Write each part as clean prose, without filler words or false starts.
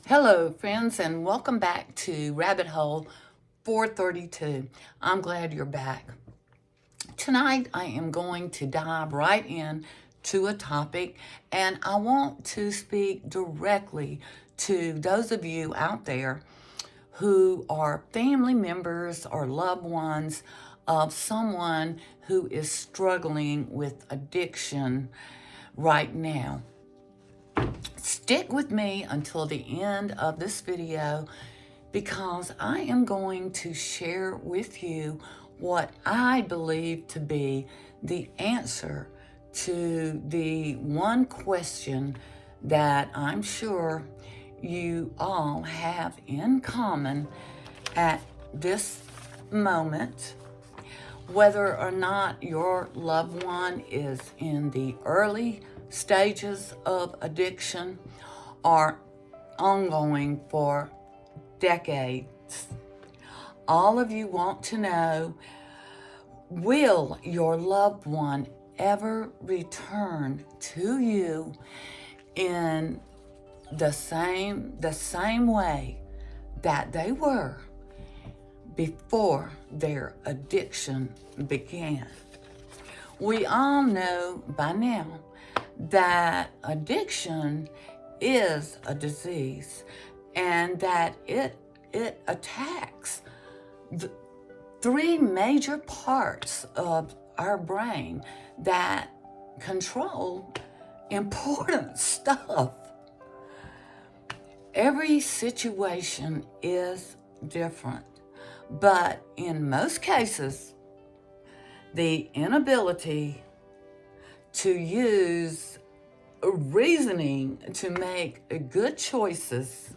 Hello, friends, and welcome back to Rabbit Hole 432. I'm glad you're back. Tonight, I am going to dive right in to a topic, and I want to speak directly to those of you out there who are family members or loved ones of someone who is struggling with addiction right now. Stick with me until the end of this video because I am going to share with you what I believe to be the answer to the one question that I'm sure you all have in common at this moment. Whether or not your loved one is in the early stages of addiction or ongoing for decades, all of you want to know, will your loved one ever return to you in the same way that they were before their addiction began? We all know by now that addiction is a disease and that it attacks the three major parts of our brain that control important stuff. Every situation is different, but in most cases, the inability to use reasoning to make good choices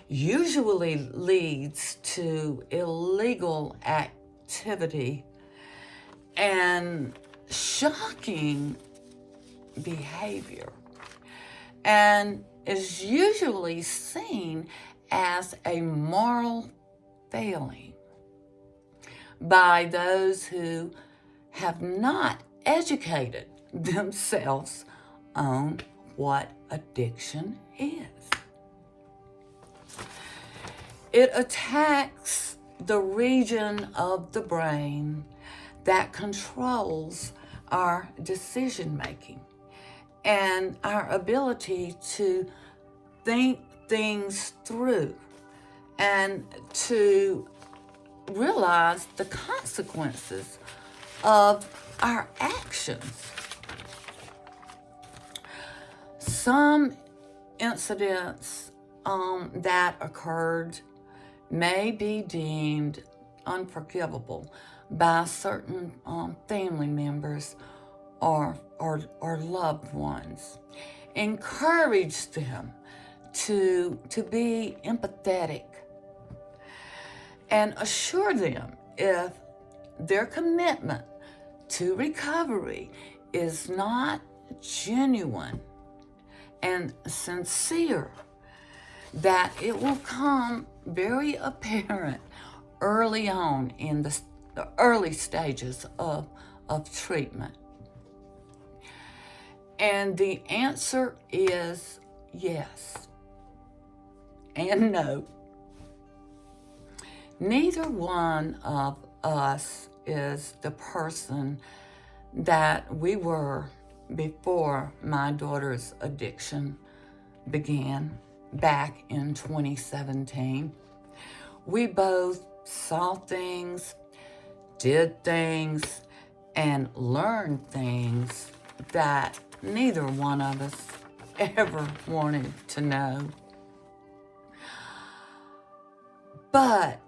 usually leads to illegal activity and shocking behavior, and is usually seen as a moral failing by those who have not educated themselves on what addiction is. It attacks the region of the brain that controls our decision making and our ability to think things through and to realize the consequences of our actions. Some incidents that occurred may be deemed unforgivable by certain family members or loved ones. Encourage them to be empathetic and assure them if their commitment to recovery is not genuine and sincere, that it will come very apparent early on in the early stages of treatment. And the answer is yes and no. Neither one of us is the person that we were before my daughter's addiction began back in 2017. We both saw things, did things, and learned things that neither one of us ever wanted to know. But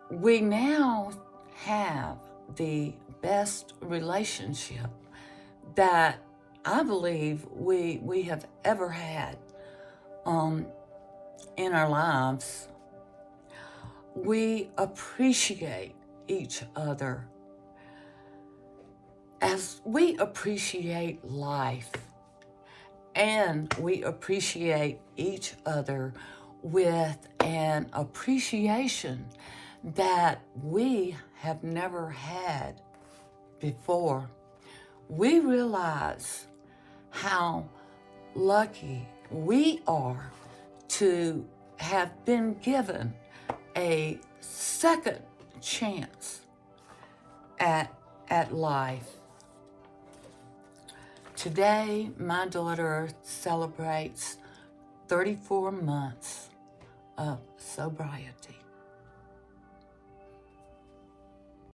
we now have the best relationship that I believe we have ever had in our lives. We appreciate each other as we appreciate life, and we appreciate each other with an appreciation that we have never had before. We realize how lucky we are to have been given a second chance at life. Today, my daughter celebrates 34 months of sobriety.